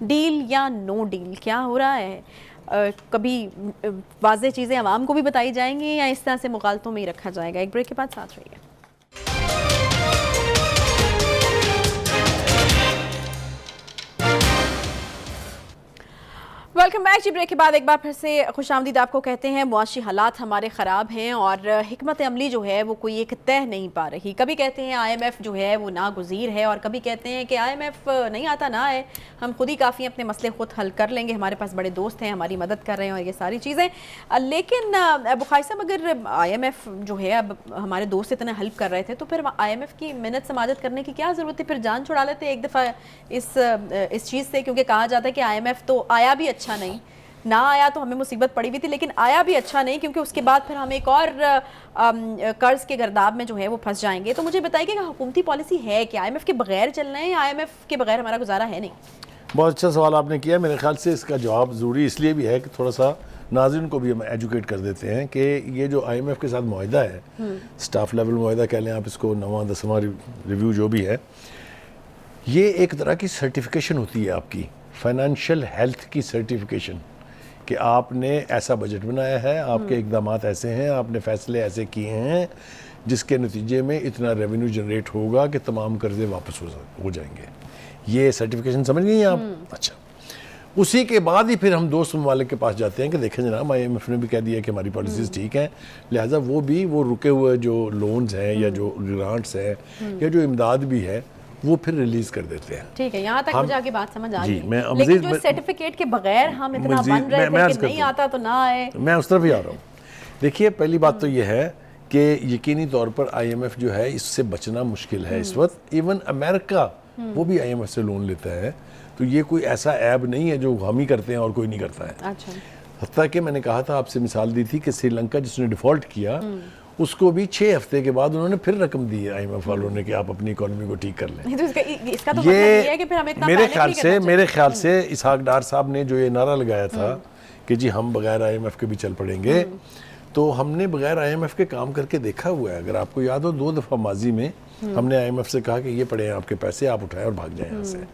डील या नो डील, क्या हो रहा है। कभी वाज़ेह चीज़ें आवाम को भी बताई जाएंगी या इस तरह से मुखालतों में ही रखा जाएगा। एक ब्रेक के बाद साथ रहिए। वेलकम बैक जी। ब्रेक के बाद एक बार फिर से खुशामदीद आपको कहते हैं। मुआशी हालात हमारे ख़राब हैं और हिकमत अमली जो है वो कोई एक तय नहीं पा रही। कभी कहते हैं आईएमएफ जो है वो नागुज़ीर है, और कभी कहते हैं कि आईएमएफ नहीं आता ना आए, हम खुद ही काफ़ी अपने मसले खुद हल कर लेंगे, हमारे पास बड़े दोस्त हैं, हमारी मदद कर रहे हैं और ये सारी चीज़ें। लेकिन बुखारी साहब, अगर आईएमएफ जो है अब हमारे दोस्त इतना हेल्प कर रहे थे, तो फिर आईएमएफ की मिन्नत समाजत करने की क्या ज़रूरत है। फिर जान छुड़ा लेते एक दफ़ा इस चीज़ से, क्योंकि कहा जाता है कि आईएमएफ तो आया भी अच्छा नहीं, ना आया तो हमें मुसीबत पड़ी हुई थी, लेकिन आया भी अच्छा नहीं, क्योंकि उसके बाद फिर हम एक और कर्ज के गर्दाब में जो है वो फंस जाएंगे। तो मुझे बताइए कि हुकूमती पॉलिसी है कि आईएमएफ के बगैर चलना है, या आईएमएफ के बगैर हमारा गुजारा है नहीं। बहुत अच्छा सवाल आपने किया। मेरे ख्याल से इसका जवाब ज़रूरी इसलिए भी है कि थोड़ा सा नाज़रीन को भी हम एजुकेट कर देते हैं कि ये जो आईएमएफ के साथ मुआहदा है, स्टाफ लेवल मुआहदा कह लें आप इसको, 9वां 10वां रिव्यू जो भी है, ये एक तरह की सर्टिफिकेशन होती है आपकी फाइनेंशियल हेल्थ की सर्टिफिकेशन, कि आपने ऐसा बजट बनाया है, आपके इक़दामात ऐसे हैं, आपने फ़ैसले ऐसे किए हैं जिसके नतीजे में इतना रेवेन्यू जनरेट होगा कि तमाम कर्जे वापस हो जाएंगे। ये सर्टिफिकेशन समझ गई हैं आप? अच्छा, उसी के बाद ही फिर हम दोस्त ममालिक के पास जाते हैं कि देखें जनाब, IMF ने भी कह दिया कि हमारी पॉलिसीज़ ठीक हैं, लिहाजा वो रुके हुए जो लोन्स हैं या जो ग्रांट्स हैं या जो इमदाद भी है वो फिर रिलीज कर देते हैं। ठीक है, यहाँ तक मुझे आगे बात समझ आ गई। लेकिन जो सर्टिफिकेट के बगैर हम इतना बन रहे थे कि नहीं आता तो ना आए, मैं उस तरफ ही आ रहा हूँ। देखिए, पहली बात तो ये है कि यकीनी तौर पर IMF जो है इससे बचना मुश्किल है इस वक्त। इवन अमेरिका वो भी IMF से लोन लेता है, तो ये कोई ऐसा ऐब नहीं है जो हम ही करते हैं और कोई नहीं करता है। अच्छा, हत्ता कि मैंने कहा था, आपसे मिसाल दी थी कि श्रीलंका जिसने डिफ़ॉल्ट किया उसको भी 6 हफ्ते के बाद उन्होंने फिर रकम दी है IMF वालों ने कि आप अपनी इकोनॉमी को ठीक कर लें। नहीं तो इसका तो मतलब ये है कि फिर हमें इतना मेरे ख्याल से इसहाक डार साहब ने जो ये नारा लगाया था कि जी हम बगैर IMF के भी चल पड़ेंगे, तो हमने बगैर IMF के काम करके देखा हुआ है। अगर आपको याद हो 2 दफ़ा माजी में हमने IMF से कहा कि ये पड़े हैं आपके पैसे, आप उठाएं और भाग जाएं यहाँ से।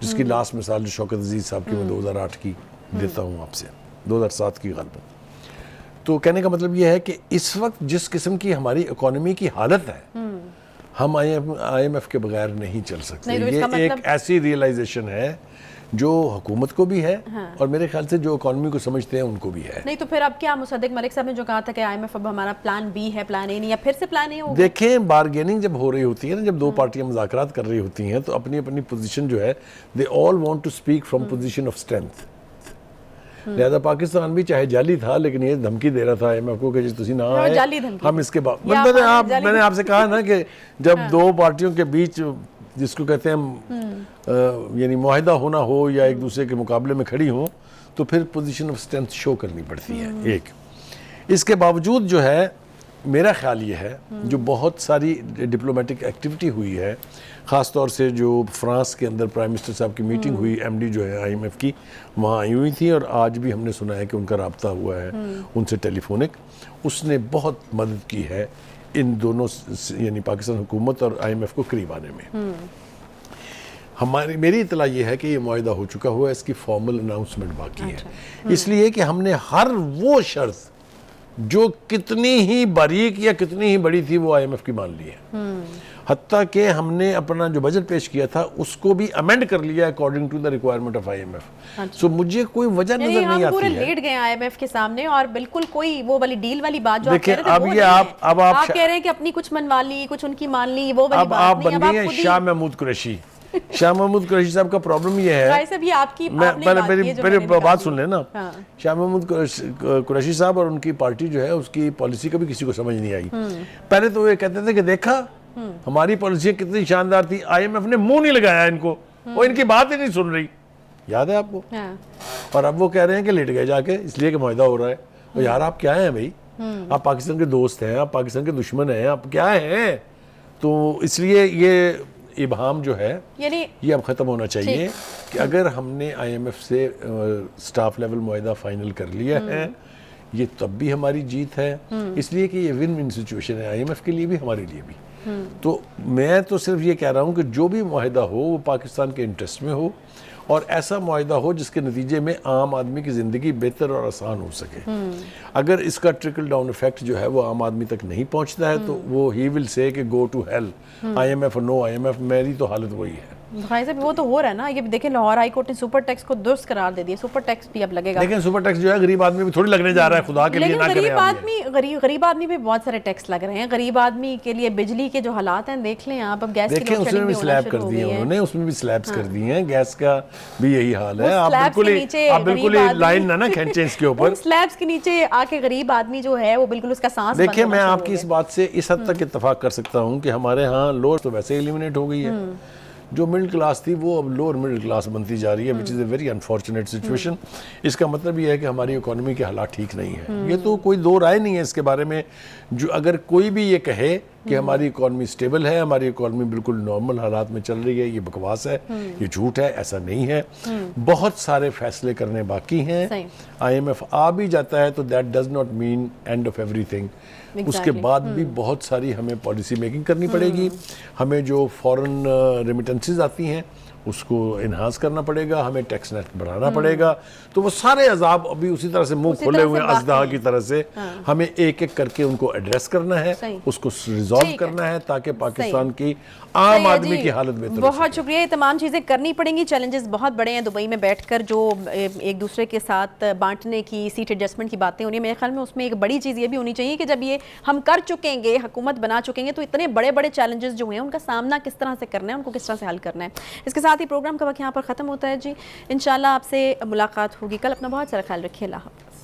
जिसकी लास्ट मिसाल जो शौकत अजीज़ साहब की मैं 2008 की देता हूँ आपसे, 2007 की गलत। तो कहने का मतलब ये है कि इस वक्त जिस किस्म की हमारी इकोनॉमी की हालत है, हम IMF के बगैर नहीं चल सकते। नहीं, तो ये मतलब एक ऐसी रियलाइजेशन है जो हुकूमत को भी है, हाँ। और मेरे ख्याल से जो इकोनॉमी को समझते हैं उनको भी है। नहीं तो फिर अब क्या मुसद्दिक मलिक साहब ने जो कहा था कि IMF अब हमारा प्लान बी है, प्लान ए नहीं, या फिर से प्लान ए होगा? देखें, बारगेनिंग जब हो रही होती है ना, जब 2 पार्टियां मुज़ाकरात कर रही होती हैं, तो अपनी अपनी पोजीशन जो है, they all want to speak from position of strength. लिहाजा पाकिस्तान भी चाहे जाली था, लेकिन ये धमकी दे रहा था IMF को कि जी तुसी ना आए, हम इसके बाद मैंने आपसे कहा ना कि जब 2 पार्टियों के बीच जिसको कहते हैं यानी मुआहिदा होना हो या एक दूसरे के मुकाबले में खड़ी हो, तो फिर पोजीशन ऑफ स्ट्रेंथ शो करनी पड़ती है। एक इसके बावजूद जो है, मेरा ख्याल ये है, जो बहुत सारी डिप्लोमेटिक एक्टिविटी हुई है, ख़ास तौर से जो फ्रांस के अंदर प्राइम मिनिस्टर साहब की मीटिंग हुई, MD जो है IMF की वहाँ आई हुई थी, और आज भी हमने सुना है कि उनका रब्ता हुआ है उनसे टेलीफोनिक, उसने बहुत मदद की है इन दोनों यानी पाकिस्तान हुकूमत और IMF को करीब आने में। मेरी इतला ये है कि ये मुआहिदा हो चुका हुआ है, इसकी फॉर्मल अनाउंसमेंट बाकी है। इसलिए कि हमने हर वो शर्त जो कितनी ही बारीक या कितनी ही बड़ी थी वो IMF की मान ली है। हत्ता कि हमने अपना जो बजट पेश किया था उसको भी अमेंड कर लिया according to the requirement of IMF। So मुझे कोई वजह नजर नहीं आती पूरे है। लेट गए IMF के सामने और बिल्कुल कोई वो वाली डील वाली बात जो देखिए, आप कह रहे थे, आप कह रहे हैं कि अपनी कुछ मनवा ली, कुछ उनकी मान ली, वो वाली बात आप बन गई हैं शाह महमूद कुरैशी। शाह महमूद कुरैशी साहब का प्रॉब्लम ये है, मेरी बात सुन लेना। शाह महमूद कुरैशी साहब और उनकी पार्टी जो है उसकी पॉलिसी कभी किसी को समझ नहीं आई। पहले तो ये कहते थे कि देखा हमारी पॉलिसी कितनी शानदार थी, IMF ने मुंह नहीं लगाया इनको, वो इनकी बात ही नहीं सुन रही, याद है आपको? और अब वो कह रहे हैं कि लेट गए जाके इसलिए कि मुआहिदा हो रहा है। तो यार आप क्या हैं भाई? आप पाकिस्तान के दोस्त हैं, आप पाकिस्तान के दुश्मन हैं, आप क्या हैं? तो इसलिए ये इबहाम जो है ये अब ख़त्म होना चाहिए कि अगर हमने IMF से स्टाफ लेवल मुआहिदा फाइनल कर लिया है, ये तब भी हमारी जीत है, इसलिए कि ये विन विन सिचुएशन है IMF के लिए भी, हमारे लिए भी। तो मैं तो सिर्फ ये कह रहा हूँ कि जो भी मुआहिदा हो वो पाकिस्तान के इंटरेस्ट में हो, और ऐसा मुआहिदा हो जिसके नतीजे में आम आदमी की ज़िंदगी बेहतर और आसान हो सके। अगर इसका ट्रिकल डाउन इफेक्ट जो है वो आम आदमी तक नहीं पहुँचता है, तो वो ही विल से कि गो टू हेल, IMF और नो IMF, मेरी तो हालत वही है। भाई साहब वो तो हो रहा है ना, ये देखें लाहौर हाई कोर्ट ने सुपर टैक्स को दुरुस्त करार दे दिया, सुपर टैक्स भी अब लगेगा। लेकिन सुपर टैक्स जो है गरीब आदमी भी थोड़ी लगने जा रहा है, खुदा के लिए ना करें। गरीब आदमी पे बहुत सारे टैक्स लग रहे हैं। गरीब आदमी के लिए बिजली के जो हालात हैं देख लें आप, अब गैस देखें उसमें भी स्लैब कर दिए उन्होंने, उसमें भी स्लैब्स कर दिए हैं, गैस का भी यही हाल है। आप बिल्कुल लाइन ना खींचें इसके ऊपर, स्लैब्स के नीचे आके गरीब आदमी जो है वो बिल्कुल उसका सांस। देखिए, मैं आपकी इस बात से इस हद तक इत्तेफाक कर सकता हूँ कि हमारे यहाँ लोअर तो वैसे एलिमिनेट हो गई है, जो मिडिल क्लास थी वो अब लोअर मिडिल क्लास बनती जा रही है, which is a very unfortunate situation. इसका मतलब ये है कि हमारी इकोनॉमी के हालात ठीक नहीं है, ये तो कोई दो राय नहीं है इसके बारे में। जो अगर कोई भी ये कहे कि हमारी इकोनॉमी स्टेबल है, हमारी इकोनॉमी बिल्कुल नॉर्मल हालात में चल रही है, ये बकवास है, ये झूठ है, ऐसा नहीं है। बहुत सारे फैसले करने बाकी हैं। IMF आ भी जाता है तो that does not mean end of everything. उसके बाद भी बहुत सारी हमें पॉलिसी मेकिंग करनी पड़ेगी, हमें जो फॉरेन रेमिटेंसेस आती हैं उसको इन्हांस करना पड़ेगा, हमें टैक्स नेट बढ़ाना पड़ेगा। तो वो सारे अजाब अभी उसी तरह से मुंह खोले हुए अजदा की तरह से हमें एक एक करके उनको एड्रेस करना है, उसको रिजॉल्व करना है, ताकि पाकिस्तान की आम आदमी की हालत बेहतर हो। बहुत शुक्रिया। ये तमाम चीज़ें करनी पड़ेंगी, चैलेंजेस बहुत बड़े हैं। दुबई में बैठकर जो एक दूसरे के साथ बांटने की, सीट एडजस्टमेंट की बातें हो रही है, मेरे ख्याल में उसमें एक बड़ी चीज़ ये भी होनी चाहिए कि जब ये हम कर चुकेंगे, हुकूमत बना चुकेंगे, तो इतने बड़े बड़े चैलेंजेस जो हैं उनका सामना किस तरह से करना है, उनको किस तरह से हल करना है। इसके साथ ही प्रोग्राम का वक्त यहाँ पर ख़त्म होता है जी। इंशाल्लाह आपसे मुलाकात होगी कल। अपना बहुत सारा ख्याल रखिए। अल्लाह हाफ़िज़।